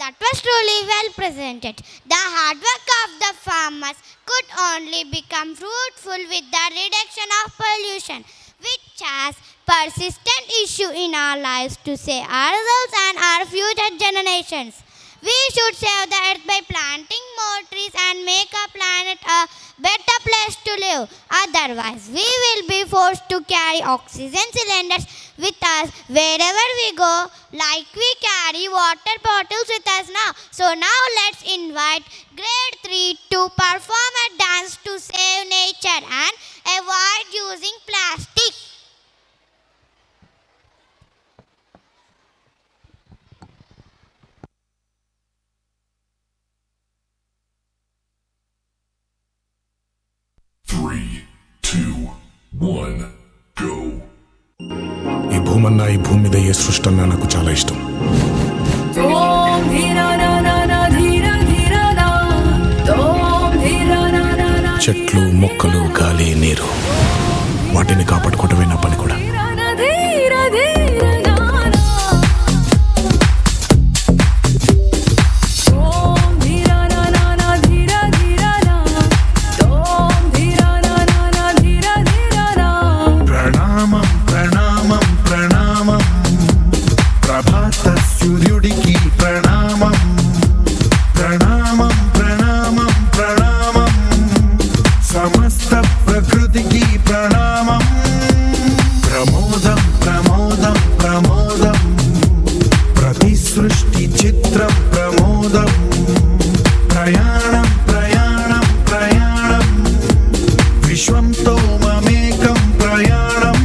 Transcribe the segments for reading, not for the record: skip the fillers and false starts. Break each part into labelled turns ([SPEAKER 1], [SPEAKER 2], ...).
[SPEAKER 1] That was truly well presented. The hard work of the farmers could only become fruitful with the reduction of pollution, which has persistent issue in our lives to save ourselves and our future generations. We should save the earth by planting more trees and make our planet a better place to live. Otherwise, we will be forced to carry oxygen cylinders with us wherever we go, like we carry water bottles with us now. So now let's invite grade 3 to perform a dance to save nature and avoid using plastic.
[SPEAKER 2] Three, two, one, go.
[SPEAKER 3] ఈ భూమన్నా ఈ భూమి మీద ఏ సృష్టి అన్నా నాకు చాలా ఇష్టం. చెట్లు, మొక్కలు, గాలి, నీరు, వాటిని కాపాడుకోవటమే నా పని కూడా.
[SPEAKER 4] సూర్యుడికి ప్రణామం ప్రణామం ప్రణామం ప్రణామం సమస్త ప్రకృతికి ప్రణామం ప్రమోదం ప్రమోదం ప్రమోదం ప్రతి సృష్టి చిత్రం ప్రమోదం ప్రయాణం ప్రయాణం ప్రయాణం విశ్వంతో మమేకం ప్రయాణం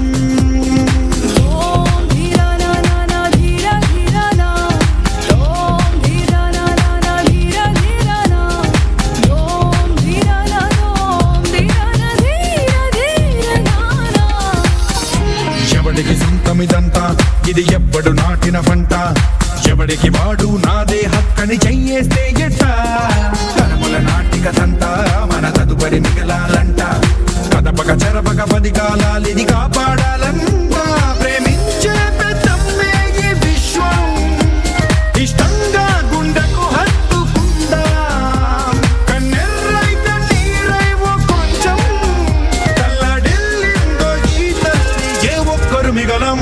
[SPEAKER 4] ఇదంతా ఇది ఎవ్వడు నాటిన పంట ఎవడికి వాడు నాదే హక్కని చెయ్యేస్తే ఎట్ట తరముల నాటిక తంట మన తదుపరి మిగలాలంట కదపక చెరపక 10 కాలాలిది కాపాడాలంట ప్రేమించే పెద్దమ్మే ఈ విశ్వం ఇష్టంగా గుండెకు హత్తుకుందా కన్నెర్రైతే నీరైవో కొంచెం తల్లడిల్లిందో ఈ తల్లి ఏ ఒక్కరు మిగలం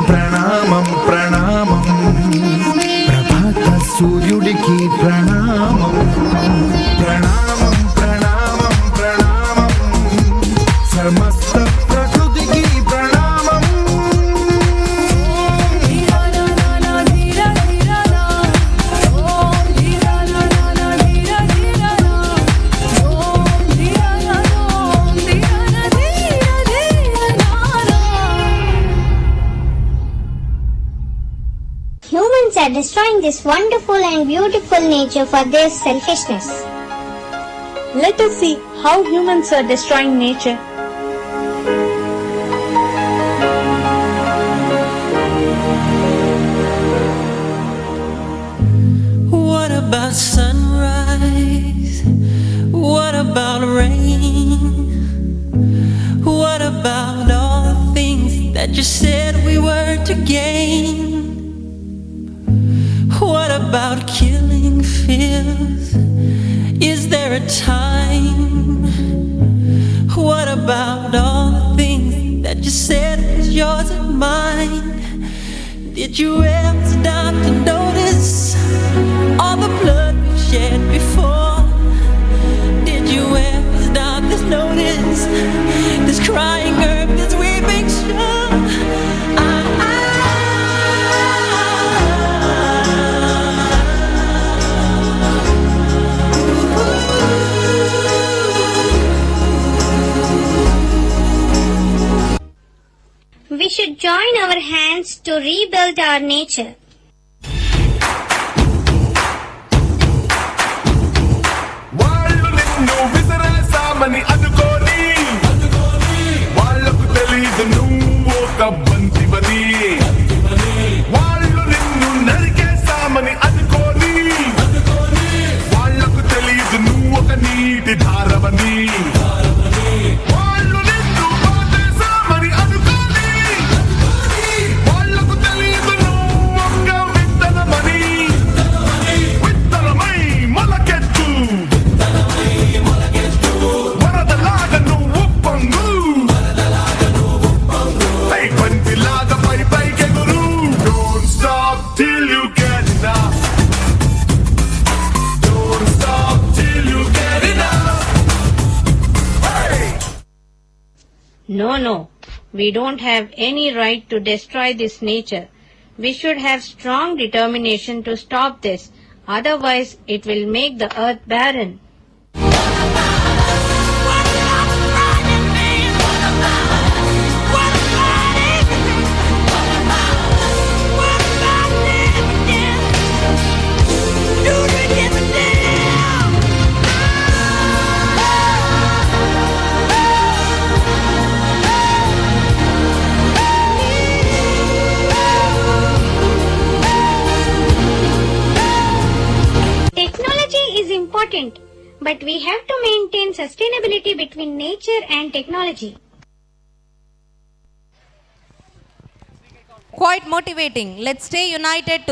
[SPEAKER 4] ప్రణామం ప్రణామం ప్రభాత సూర్యుడికి ప్రణామం ప్రణామం ప్రణామం ప్రణామం సమస్త ప్రకృతికి ప్రణామం
[SPEAKER 5] Humans are destroying this wonderful and beautiful nature for their selfishness.
[SPEAKER 6] Let us see how humans are destroying nature.
[SPEAKER 7] What about sunrise? What about rain? What about all the things that you said we were to gain? What about killing fears? Is there a time? What about all the things that you said was yours and mine? Did you ever stop to notice all the blood we've shed before? Did you ever stop to notice this crying earth, this weeping shore?
[SPEAKER 5] We should join our hands to rebuild our nature.
[SPEAKER 4] వాళ్ళు నిన్ను విసిరేసామని అనుకోని వాళ్ళకు తెలీదు నువ్వు ఒక బంతివని వాళ్ళు నిన్ను నరికేసామని అనుకోని వాళ్ళకు తెలీదు నువ్వు ఒక నీటి ధారవని వాళ్ళు నిన్ను బాధేసామని అనుకోని వాళ్ళకు తెలీదు నువ్వు ఒక విత్తనమని
[SPEAKER 6] We don't have any right to destroy this nature. We should have strong determination to stop this. Otherwise, it will make the earth barren.
[SPEAKER 5] Technology is important, but we have to maintain sustainability between nature and technology.
[SPEAKER 8] Quite motivating. Let's stay united to